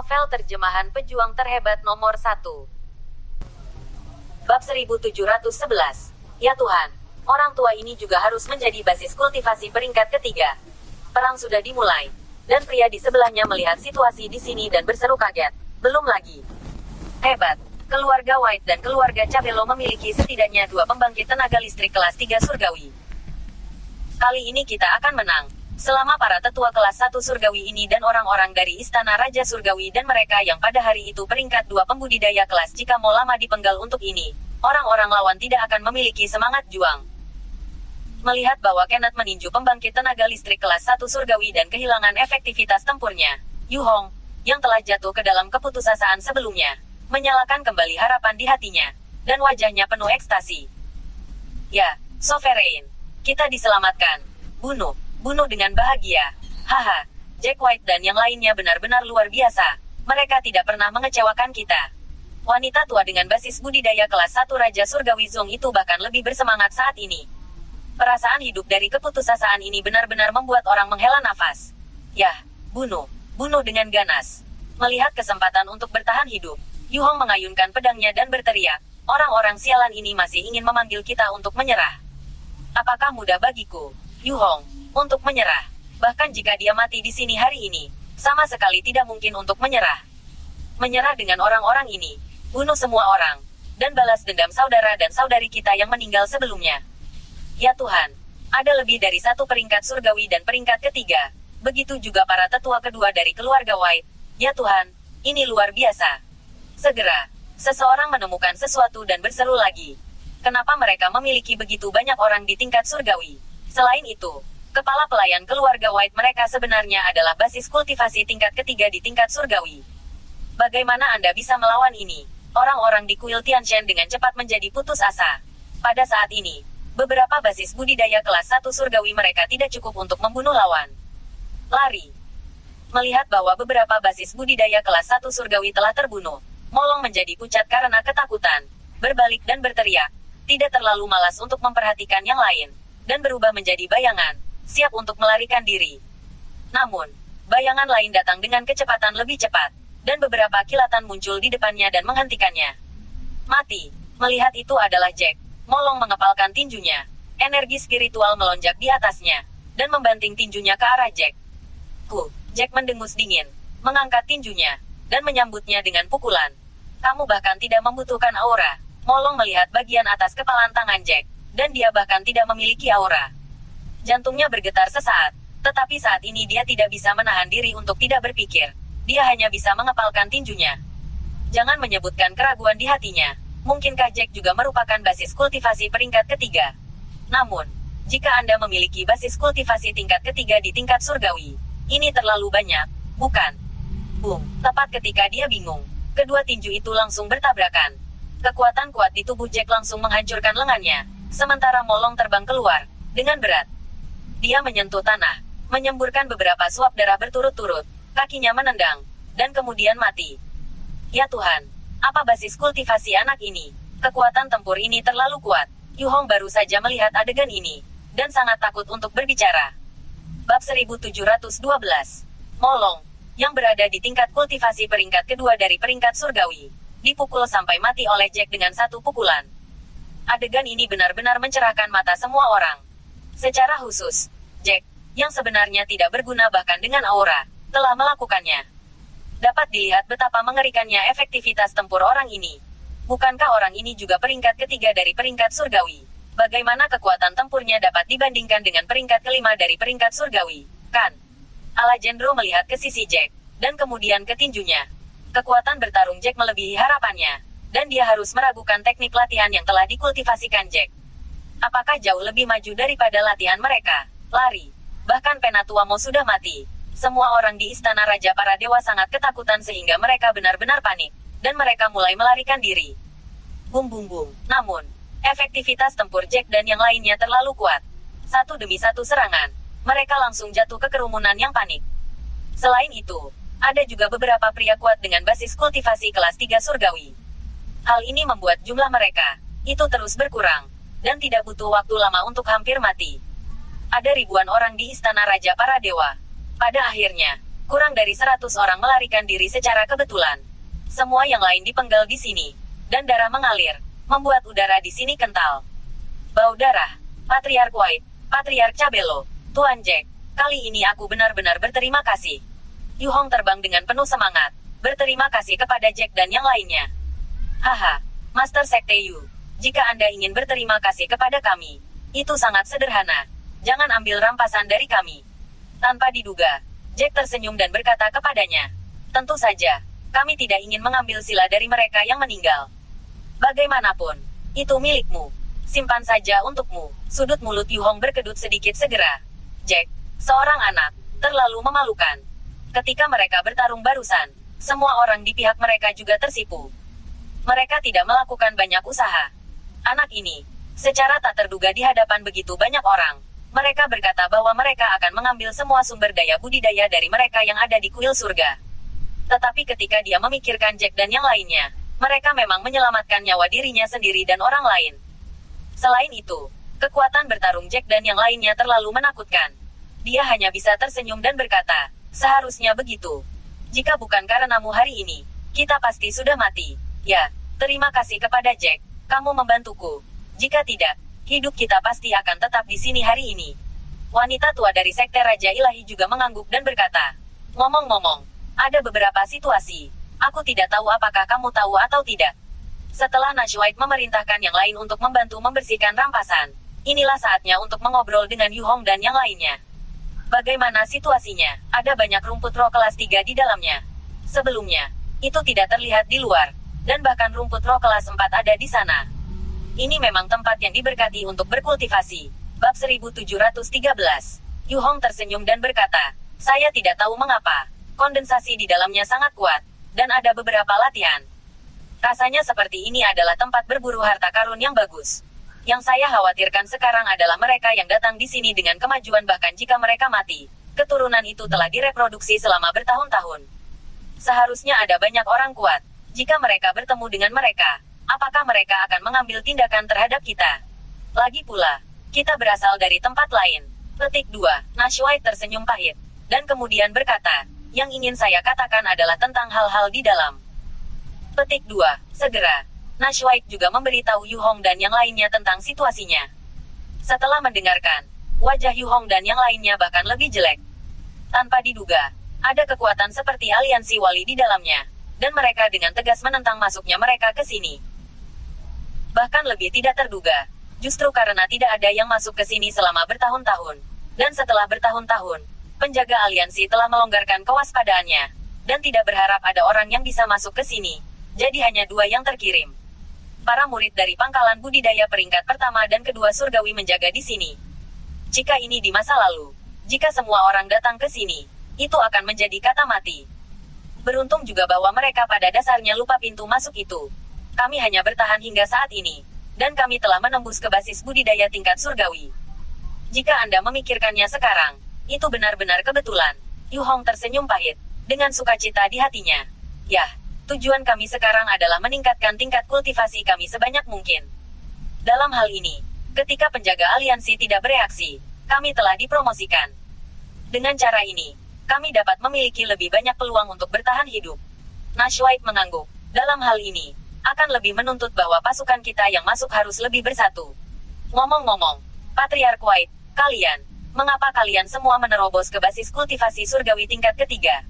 Novel terjemahan pejuang terhebat nomor 1. Bab 1711. Ya Tuhan, orang tua ini juga harus menjadi basis kultivasi peringkat ketiga. Perang sudah dimulai, dan pria di sebelahnya melihat situasi di sini dan berseru kaget. Belum lagi. Hebat. Keluarga White dan keluarga Cabello memiliki setidaknya 2 pembangkit tenaga listrik kelas 3 surgawi. Kali ini kita akan menang. Selama para tetua kelas 1 surgawi ini dan orang-orang dari Istana Raja Surgawi dan mereka yang pada hari itu peringkat 2 pembudidaya kelas jika mau lama dipenggal untuk ini, orang-orang lawan tidak akan memiliki semangat juang. Melihat bahwa Kenneth meninju pembangkit tenaga listrik kelas 1 surgawi dan kehilangan efektivitas tempurnya, Yu Hong, yang telah jatuh ke dalam keputusasaan sebelumnya, menyalakan kembali harapan di hatinya, dan wajahnya penuh ekstasi. Ya, Sovereign, kita diselamatkan. Bunuh dengan bahagia. Haha, Jack White dan yang lainnya benar-benar luar biasa. Mereka tidak pernah mengecewakan kita. Wanita tua dengan basis budidaya kelas 1 Raja Surgawi Zong itu bahkan lebih bersemangat saat ini. Perasaan hidup dari keputusasaan ini benar-benar membuat orang menghela nafas. Yah, bunuh dengan ganas. Melihat kesempatan untuk bertahan hidup, Yu Hong mengayunkan pedangnya dan berteriak, orang-orang sialan ini masih ingin memanggil kita untuk menyerah. Apakah mudah bagiku, Yu Hong, untuk menyerah? Bahkan jika dia mati di sini hari ini, sama sekali tidak mungkin untuk menyerah. Menyerah dengan orang-orang ini, bunuh semua orang, dan balas dendam saudara dan saudari kita yang meninggal sebelumnya. Ya Tuhan, ada lebih dari 1 peringkat surgawi dan peringkat ketiga. Begitu juga para tetua kedua dari keluarga White. Ya Tuhan, ini luar biasa. Segera, seseorang menemukan sesuatu dan berseru lagi. Kenapa mereka memiliki begitu banyak orang di tingkat surgawi? Selain itu, kepala pelayan keluarga White mereka sebenarnya adalah basis kultivasi tingkat ketiga di tingkat surgawi. Bagaimana Anda bisa melawan ini? Orang-orang di kuil Tianshan dengan cepat menjadi putus asa. Pada saat ini, beberapa basis budidaya kelas 1 surgawi mereka tidak cukup untuk membunuh lawan. Lari. Melihat bahwa beberapa basis budidaya kelas 1 surgawi telah terbunuh, Molong menjadi pucat karena ketakutan, berbalik dan berteriak, tidak terlalu malas untuk memperhatikan yang lain, dan berubah menjadi bayangan, siap untuk melarikan diri. Namun, bayangan lain datang dengan kecepatan lebih cepat, dan beberapa kilatan muncul di depannya dan menghentikannya. Mati. Melihat itu adalah Jack. Molong mengepalkan tinjunya. Energi spiritual melonjak di atasnya, dan membanting tinjunya ke arah Jack. Jack mendengus dingin, mengangkat tinjunya, dan menyambutnya dengan pukulan. Kamu bahkan tidak membutuhkan aura. Molong melihat bagian atas kepalan tangan Jack, dan dia bahkan tidak memiliki aura. Jantungnya bergetar sesaat, tetapi saat ini dia tidak bisa menahan diri untuk tidak berpikir. Dia hanya bisa mengepalkan tinjunya. Jangan menyebutkan keraguan di hatinya. Mungkinkah Jack juga merupakan basis kultivasi peringkat ketiga? Namun, jika Anda memiliki basis kultivasi tingkat ketiga di tingkat surgawi, ini terlalu banyak, bukan? Boom! Tepat ketika dia bingung, kedua tinju itu langsung bertabrakan. Kekuatan kuat di tubuh Jack langsung menghancurkan lengannya, sementara Molong terbang keluar, dengan berat. Dia menyentuh tanah, menyemburkan beberapa suap darah berturut-turut, kakinya menendang, dan kemudian mati. Ya Tuhan, apa basis kultivasi anak ini? Kekuatan tempur ini terlalu kuat. Yu Hong baru saja melihat adegan ini, dan sangat takut untuk berbicara. Bab 1712. Molong, yang berada di tingkat kultivasi peringkat kedua dari peringkat surgawi, dipukul sampai mati oleh Jack dengan 1 pukulan. Adegan ini benar-benar mencerahkan mata semua orang. Secara khusus, Jack, yang sebenarnya tidak berguna bahkan dengan aura, telah melakukannya. Dapat dilihat betapa mengerikannya efektivitas tempur orang ini. Bukankah orang ini juga peringkat ketiga dari peringkat surgawi? Bagaimana kekuatan tempurnya dapat dibandingkan dengan peringkat kelima dari peringkat surgawi, kan? Alejandro melihat ke sisi Jack, dan kemudian ke tinjunya. Kekuatan bertarung Jack melebihi harapannya, dan dia harus meragukan teknik latihan yang telah dikultivasikan Jack. Apakah jauh lebih maju daripada latihan mereka? Lari. Bahkan Penatuamo sudah mati. Semua orang di Istana Raja para Dewa sangat ketakutan sehingga mereka benar-benar panik, dan mereka mulai melarikan diri. Bum. Namun, efektivitas tempur Jack dan yang lainnya terlalu kuat. Satu demi satu serangan, mereka langsung jatuh ke kerumunan yang panik. Selain itu, ada juga beberapa pria kuat dengan basis kultivasi kelas 3 surgawi. Hal ini membuat jumlah mereka itu terus berkurang, dan tidak butuh waktu lama untuk hampir mati. Ada ribuan orang di Istana Raja para Dewa. Pada akhirnya, Kurang dari 100 orang melarikan diri secara kebetulan. Semua yang lain dipenggal di sini. Dan darah mengalir, membuat udara di sini kental. Bau darah. Patriark White, Patriark Cabello, Tuan Jack, kali ini aku benar-benar berterima kasih. Yu Hong terbang dengan penuh semangat. Berterima kasih kepada Jack dan yang lainnya. Haha, Master Sekte Yu. Jika Anda ingin berterima kasih kepada kami, itu sangat sederhana. Jangan ambil rampasan dari kami. Tanpa diduga, Jack tersenyum dan berkata kepadanya, tentu saja, kami tidak ingin mengambil sila dari mereka yang meninggal. Bagaimanapun, itu milikmu. Simpan saja untukmu. Sudut mulut Yu Hong berkedut sedikit segera. Jack, seorang anak, terlalu memalukan. Ketika mereka bertarung barusan, semua orang di pihak mereka juga tersipu. Mereka tidak melakukan banyak usaha. Anak ini, secara tak terduga di hadapan begitu banyak orang, mereka berkata bahwa mereka akan mengambil semua sumber daya budidaya dari mereka yang ada di kuil surga. Tetapi ketika dia memikirkan Jack dan yang lainnya, mereka memang menyelamatkan nyawa dirinya sendiri dan orang lain. Selain itu, kekuatan bertarung Jack dan yang lainnya terlalu menakutkan. Dia hanya bisa tersenyum dan berkata, seharusnya begitu. Jika bukan karenamu hari ini, kita pasti sudah mati. Ya, terima kasih kepada Jack. Kamu membantuku. Jika tidak, hidup kita pasti akan tetap di sini hari ini. Wanita tua dari Sekte Raja Ilahi juga mengangguk dan berkata, ngomong-ngomong, ada beberapa situasi. Aku tidak tahu apakah kamu tahu atau tidak. Setelah Nash White memerintahkan yang lain untuk membantu membersihkan rampasan, inilah saatnya untuk mengobrol dengan Yu Hong dan yang lainnya. Bagaimana situasinya? Ada banyak rumput roh kelas 3 di dalamnya. Sebelumnya, itu tidak terlihat di luar. Dan bahkan rumput roh kelas 4 ada di sana. Ini memang tempat yang diberkati untuk berkultivasi. Bab 1713. Yu Hong tersenyum dan berkata, saya tidak tahu mengapa. Kondensasi di dalamnya sangat kuat. Dan ada beberapa latihan. Rasanya seperti ini adalah tempat berburu harta karun yang bagus. Yang saya khawatirkan sekarang adalah mereka yang datang di sini dengan kemajuan bahkan jika mereka mati. Keturunan itu telah direproduksi selama bertahun-tahun. Seharusnya ada banyak orang kuat. Jika mereka bertemu dengan mereka, apakah mereka akan mengambil tindakan terhadap kita? Lagi pula, kita berasal dari tempat lain. Petik 2, Nash White tersenyum pahit. Dan kemudian berkata, yang ingin saya katakan adalah tentang hal-hal di dalam. Petik 2, segera. Nash White juga memberitahu Yu Hong dan yang lainnya tentang situasinya. Setelah mendengarkan, wajah Yu Hong dan yang lainnya bahkan lebih jelek. Tanpa diduga, ada kekuatan seperti aliansi wali di dalamnya. Dan mereka dengan tegas menentang masuknya mereka ke sini. Bahkan lebih tidak terduga, justru karena tidak ada yang masuk ke sini selama bertahun-tahun. Dan setelah bertahun-tahun, penjaga aliansi telah melonggarkan kewaspadaannya. Dan tidak berharap ada orang yang bisa masuk ke sini. Jadi hanya 2 yang terkirim. Para murid dari pangkalan budidaya peringkat pertama dan kedua surgawi menjaga di sini. Jika ini di masa lalu, jika semua orang datang ke sini, itu akan menjadi kata mati. Beruntung juga bahwa mereka pada dasarnya lupa pintu masuk itu. Kami hanya bertahan hingga saat ini. Dan kami telah menembus ke basis budidaya tingkat surgawi. Jika Anda memikirkannya sekarang, itu benar-benar kebetulan. Yu Hong tersenyum pahit, dengan sukacita di hatinya. Yah, tujuan kami sekarang adalah meningkatkan tingkat kultivasi kami sebanyak mungkin. Dalam hal ini, ketika penjaga aliansi tidak bereaksi, kami telah dipromosikan. Dengan cara ini, kami dapat memiliki lebih banyak peluang untuk bertahan hidup. Nash White mengangguk. Dalam hal ini, akan lebih menuntut bahwa pasukan kita yang masuk harus lebih bersatu. Ngomong-ngomong, Patriark White, mengapa kalian semua menerobos ke basis kultivasi surgawi tingkat ketiga?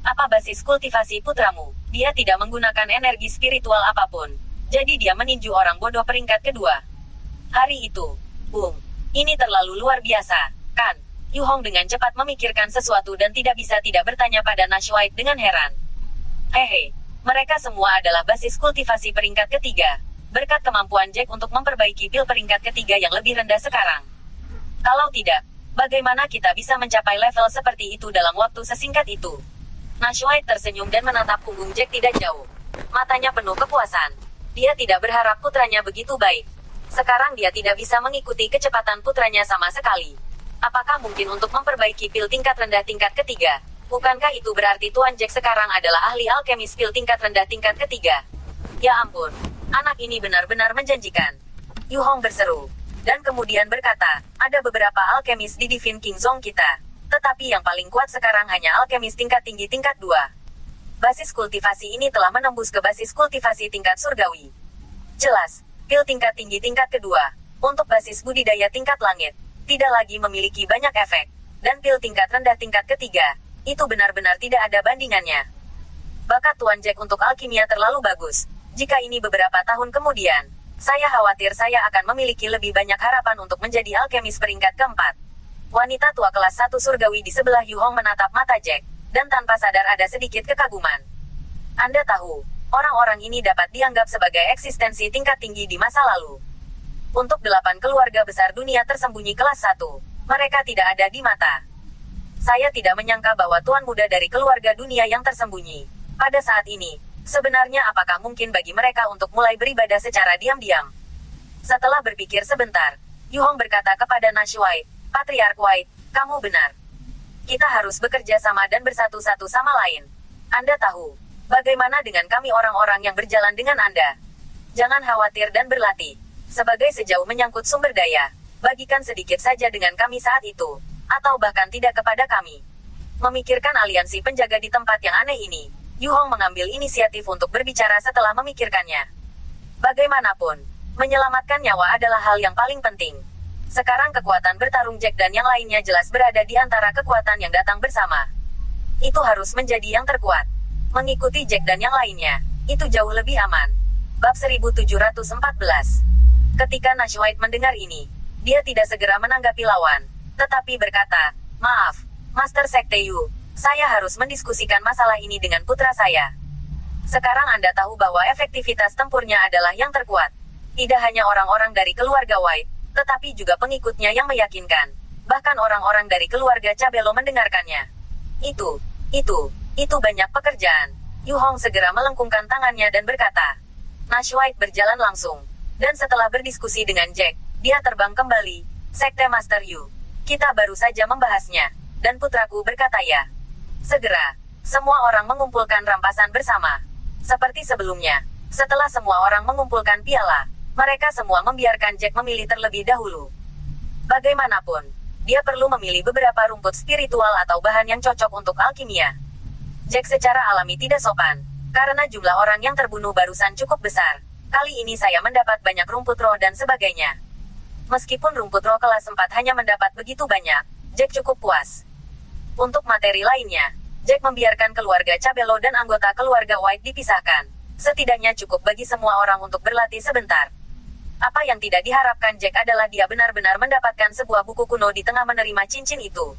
Apa basis kultivasi putramu? Dia tidak menggunakan energi spiritual apapun. Jadi dia meninju orang bodoh peringkat kedua. Hari itu, boom. Ini terlalu luar biasa, kan? Yu Hong dengan cepat memikirkan sesuatu dan tidak bisa tidak bertanya pada Nash White dengan heran. Hehe, mereka semua adalah basis kultivasi peringkat ketiga. Berkat kemampuan Jack untuk memperbaiki pil peringkat ketiga yang lebih rendah sekarang. Kalau tidak, bagaimana kita bisa mencapai level seperti itu dalam waktu sesingkat itu? Nash White tersenyum dan menatap punggung Jack tidak jauh. Matanya penuh kepuasan. Dia tidak berharap putranya begitu baik. Sekarang dia tidak bisa mengikuti kecepatan putranya sama sekali. Apakah mungkin untuk memperbaiki pil tingkat rendah tingkat ketiga? Bukankah itu berarti Tuan Jack sekarang adalah ahli alkemis pil tingkat rendah tingkat ketiga? Ya ampun, anak ini benar-benar menjanjikan. Yu Hong berseru. Dan kemudian berkata, ada beberapa alkemis di Divine King Zone kita. Tetapi Tetapi yang paling kuat sekarang hanya alkemis tingkat tinggi tingkat 2. Basis kultivasi ini telah menembus ke basis kultivasi tingkat surgawi. Jelas, pil tingkat tinggi tingkat kedua, untuk basis budidaya tingkat langit, tidak lagi memiliki banyak efek. Dan pil tingkat rendah tingkat ketiga, itu benar-benar tidak ada bandingannya. Bakat Tuan Jack untuk alkimia terlalu bagus. Jika ini beberapa tahun kemudian, saya khawatir saya akan memiliki lebih banyak harapan untuk menjadi alkemis peringkat keempat. Wanita tua kelas 1 surgawi di sebelah Yu Hong menatap mata Jack, dan tanpa sadar ada sedikit kekaguman. Anda tahu, orang-orang ini dapat dianggap sebagai eksistensi tingkat tinggi di masa lalu. Untuk 8 keluarga besar dunia tersembunyi kelas 1, mereka tidak ada di mata. Saya tidak menyangka bahwa tuan muda dari keluarga dunia yang tersembunyi. Pada saat ini, sebenarnya apakah mungkin bagi mereka untuk mulai beribadah secara diam-diam? Setelah berpikir sebentar, Yu Hong berkata kepada Nash White, Patriark White, kamu benar. Kita harus bekerja sama dan bersatu satu sama lain. Anda tahu, bagaimana dengan kami orang-orang yang berjalan dengan Anda? Jangan khawatir dan berlatih. Sebagai sejauh menyangkut sumber daya, bagikan sedikit saja dengan kami saat itu, atau bahkan tidak kepada kami. Memikirkan aliansi penjaga di tempat yang aneh ini, Yu Hong mengambil inisiatif untuk berbicara setelah memikirkannya. Bagaimanapun, menyelamatkan nyawa adalah hal yang paling penting. Sekarang kekuatan bertarung Jack dan yang lainnya jelas berada di antara kekuatan yang datang bersama. Itu harus menjadi yang terkuat. Mengikuti Jack dan yang lainnya, itu jauh lebih aman. Bab 1714. Ketika Nash White mendengar ini, dia tidak segera menanggapi lawan, tetapi berkata, maaf, Master Sekte Yu, saya harus mendiskusikan masalah ini dengan putra saya. Sekarang Anda tahu bahwa efektivitas tempurnya adalah yang terkuat. Tidak hanya orang-orang dari keluarga White, tetapi juga pengikutnya yang meyakinkan. Bahkan orang-orang dari keluarga Cabello mendengarkannya. Itu banyak pekerjaan. Yu Hong segera melengkungkan tangannya dan berkata. Nash White berjalan langsung. Dan setelah berdiskusi dengan Jack, dia terbang kembali. Sekte Master Yu. Kita baru saja membahasnya. Dan putraku berkata ya. Segera, semua orang mengumpulkan rampasan bersama. Seperti sebelumnya, setelah semua orang mengumpulkan piala, mereka semua membiarkan Jack memilih terlebih dahulu. Bagaimanapun, dia perlu memilih beberapa rumput spiritual atau bahan yang cocok untuk alkimia. Jack secara alami tidak sopan, karena jumlah orang yang terbunuh barusan cukup besar. Kali ini saya mendapat banyak rumput roh dan sebagainya. Meskipun rumput roh kelas 4 hanya mendapat begitu banyak, Jack cukup puas. Untuk materi lainnya, Jack membiarkan keluarga Cabello dan anggota keluarga White dipisahkan. Setidaknya cukup bagi semua orang untuk berlatih sebentar. Apa yang tidak diharapkan Jack adalah dia benar-benar mendapatkan sebuah buku kuno di tengah menerima cincin itu.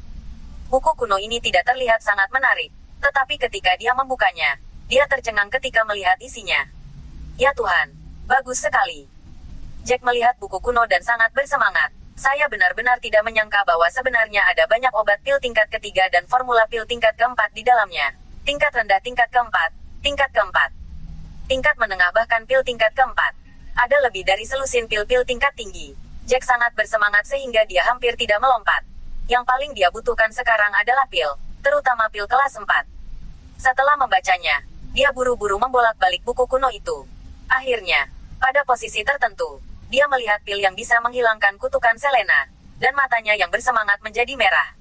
Buku kuno ini tidak terlihat sangat menarik, tetapi ketika dia membukanya, dia tercengang ketika melihat isinya. Ya Tuhan, bagus sekali. Jack melihat buku kuno dan sangat bersemangat. Saya benar-benar tidak menyangka bahwa sebenarnya ada banyak obat pil tingkat ketiga dan formula pil tingkat keempat di dalamnya. Tingkat rendah tingkat keempat, tingkat keempat, tingkat menengah bahkan pil tingkat keempat. Ada lebih dari selusin pil-pil tingkat tinggi. Jack sangat bersemangat sehingga dia hampir tidak melompat. Yang paling dia butuhkan sekarang adalah pil, terutama pil kelas 4. Setelah membacanya, dia buru-buru membolak-balik buku kuno itu. Akhirnya, pada posisi tertentu, dia melihat pil yang bisa menghilangkan kutukan Selena, dan matanya yang bersemangat menjadi merah.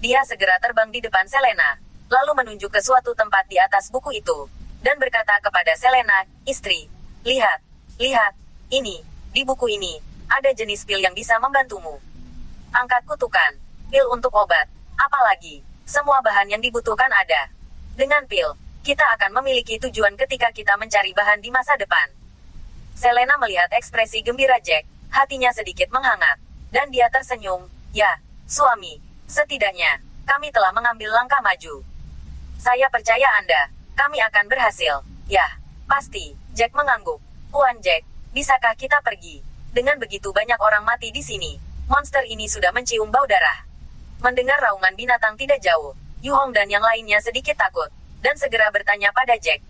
Dia segera terbang di depan Selena, lalu menunjuk ke suatu tempat di atas buku itu, dan berkata kepada Selena, istri, lihat, ini, di buku ini, ada jenis pil yang bisa membantumu. Angkat kutukan, pil untuk obat, apalagi, semua bahan yang dibutuhkan ada. Dengan pil, kita akan memiliki tujuan ketika kita mencari bahan di masa depan. Selena melihat ekspresi gembira Jack, hatinya sedikit menghangat, dan dia tersenyum, ya, suami, setidaknya, kami telah mengambil langkah maju. Saya percaya Anda, kami akan berhasil, ya, pasti, Jack mengangguk. Tuan Jack, bisakah kita pergi? Dengan begitu banyak orang mati di sini, monster ini sudah mencium bau darah. Mendengar raungan binatang tidak jauh, Yu Hong dan yang lainnya sedikit takut, dan segera bertanya pada Jack.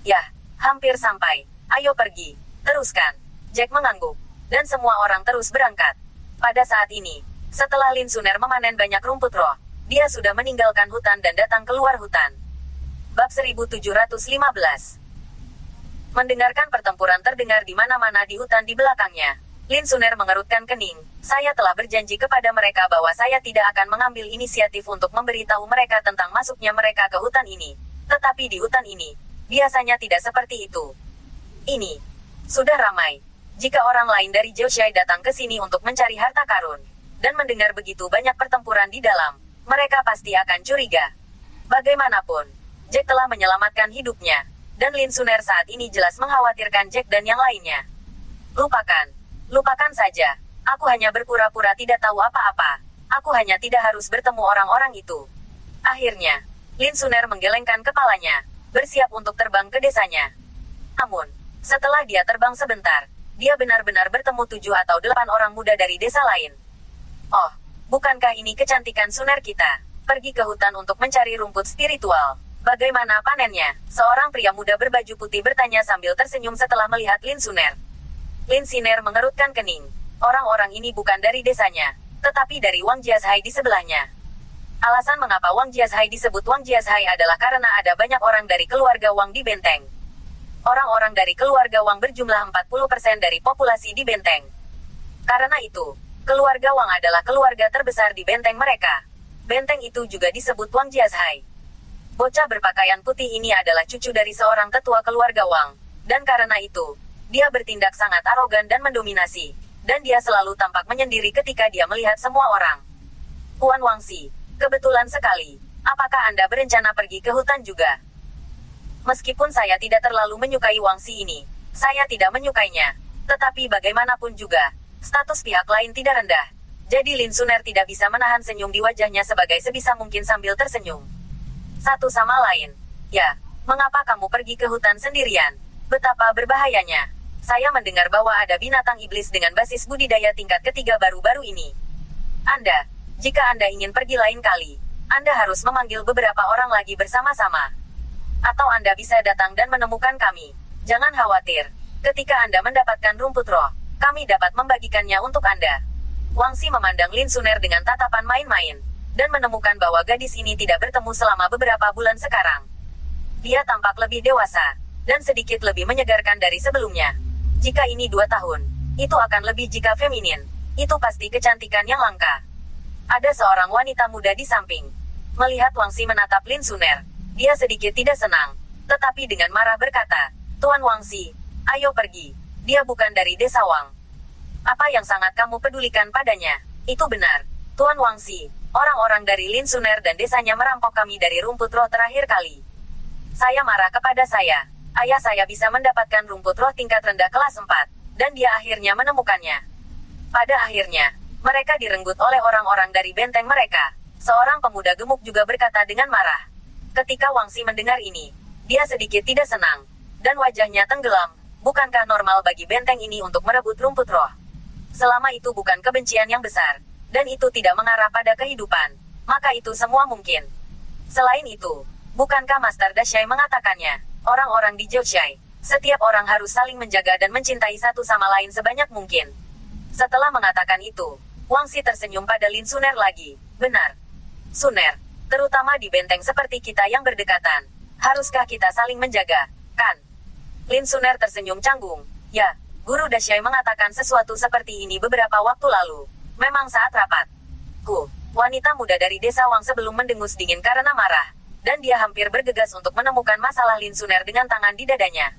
Ya, hampir sampai, ayo pergi. Teruskan. Jack mengangguk. Dan semua orang terus berangkat. Pada saat ini, setelah Lin Suner memanen banyak rumput roh, dia sudah meninggalkan hutan dan datang keluar hutan. Bab 1715. Mendengarkan pertempuran terdengar di mana-mana di hutan di belakangnya. Lin Suner mengerutkan kening. Saya telah berjanji kepada mereka bahwa saya tidak akan mengambil inisiatif untuk memberitahu mereka tentang masuknya mereka ke hutan ini. Tetapi di hutan ini, biasanya tidak seperti itu. Ini sudah ramai. Jika orang lain dari Jiuxiai datang ke sini untuk mencari harta karun, dan mendengar begitu banyak pertempuran di dalam, mereka pasti akan curiga. Bagaimanapun, Jack telah menyelamatkan hidupnya, dan Lin Suner saat ini jelas mengkhawatirkan Jack dan yang lainnya. Lupakan saja. Aku hanya berpura-pura tidak tahu apa-apa. Aku hanya tidak harus bertemu orang-orang itu. Akhirnya, Lin Suner menggelengkan kepalanya, bersiap untuk terbang ke desanya. Namun, setelah dia terbang sebentar, dia benar-benar bertemu 7 atau 8 orang muda dari desa lain. Oh, bukankah ini kecantikan Suner kita? Pergi ke hutan untuk mencari rumput spiritual. Bagaimana panennya? Seorang pria muda berbaju putih bertanya sambil tersenyum setelah melihat Lin Suner. Lin Suner mengerutkan kening. Orang-orang ini bukan dari desanya, tetapi dari Wang Jiashai di sebelahnya. Alasan mengapa Wang Jiashai disebut Wang Jiashai adalah karena ada banyak orang dari keluarga Wang di benteng. Orang-orang dari keluarga Wang berjumlah 40% dari populasi di benteng. Karena itu, keluarga Wang adalah keluarga terbesar di benteng mereka. Benteng itu juga disebut Wang Jiashai. Bocah berpakaian putih ini adalah cucu dari seorang tetua keluarga Wang, dan karena itu, dia bertindak sangat arogan dan mendominasi, dan dia selalu tampak menyendiri ketika dia melihat semua orang. Tuan Wangxi, kebetulan sekali. Apakah Anda berencana pergi ke hutan juga? Meskipun saya tidak terlalu menyukai Wangxi ini, saya tidak menyukainya. Tetapi bagaimanapun juga, status pihak lain tidak rendah. Jadi Lin Suner tidak bisa menahan senyum di wajahnya sebagai sebisa mungkin sambil tersenyum. Satu sama lain. Ya, mengapa kamu pergi ke hutan sendirian? Betapa berbahayanya. Saya mendengar bahwa ada binatang iblis dengan basis budidaya tingkat ketiga baru-baru ini. Jika Anda ingin pergi lain kali, Anda harus memanggil beberapa orang lagi bersama-sama. Atau Anda bisa datang dan menemukan kami. Jangan khawatir. Ketika Anda mendapatkan rumput roh, kami dapat membagikannya untuk Anda. Wangxi memandang Lin Suner dengan tatapan main-main, dan menemukan bahwa gadis ini tidak bertemu selama beberapa bulan sekarang. Dia tampak lebih dewasa, dan sedikit lebih menyegarkan dari sebelumnya. Jika ini 2 tahun, itu akan lebih jika feminin. Itu pasti kecantikan yang langka. Ada seorang wanita muda di samping. Melihat Wangxi menatap Lin Suner, dia sedikit tidak senang, tetapi dengan marah berkata, Tuan Wangxi, ayo pergi. Dia bukan dari desa Wang. Apa yang sangat kamu pedulikan padanya? Itu benar, Tuan Wangxi. Orang-orang dari Lin Suner dan desanya merampok kami dari rumput roh terakhir kali. Saya marah kepada saya. Ayah saya bisa mendapatkan rumput roh tingkat rendah kelas 4, dan dia akhirnya menemukannya. Pada akhirnya, mereka direnggut oleh orang-orang dari benteng mereka. Seorang pemuda gemuk juga berkata dengan marah. Ketika Wangxi mendengar ini, dia sedikit tidak senang, dan wajahnya tenggelam. Bukankah normal bagi benteng ini untuk merebut rumput roh? Selama itu bukan kebencian yang besar, dan itu tidak mengarah pada kehidupan, maka itu semua mungkin. Selain itu, bukankah Master Dashai mengatakannya? Orang-orang di Jiuxiai, setiap orang harus saling menjaga dan mencintai satu sama lain sebanyak mungkin. Setelah mengatakan itu, Wangxi tersenyum pada Lin Suner lagi. Benar. Suner, terutama di benteng seperti kita yang berdekatan. Haruskah kita saling menjaga, kan? Lin Suner tersenyum canggung. Ya, Guru Dashai mengatakan sesuatu seperti ini beberapa waktu lalu. Memang saat rapat. Wanita muda dari desa Wang sebelum mendengus dingin karena marah. Dan dia hampir bergegas untuk menemukan masalah Lin Suner dengan tangan di dadanya.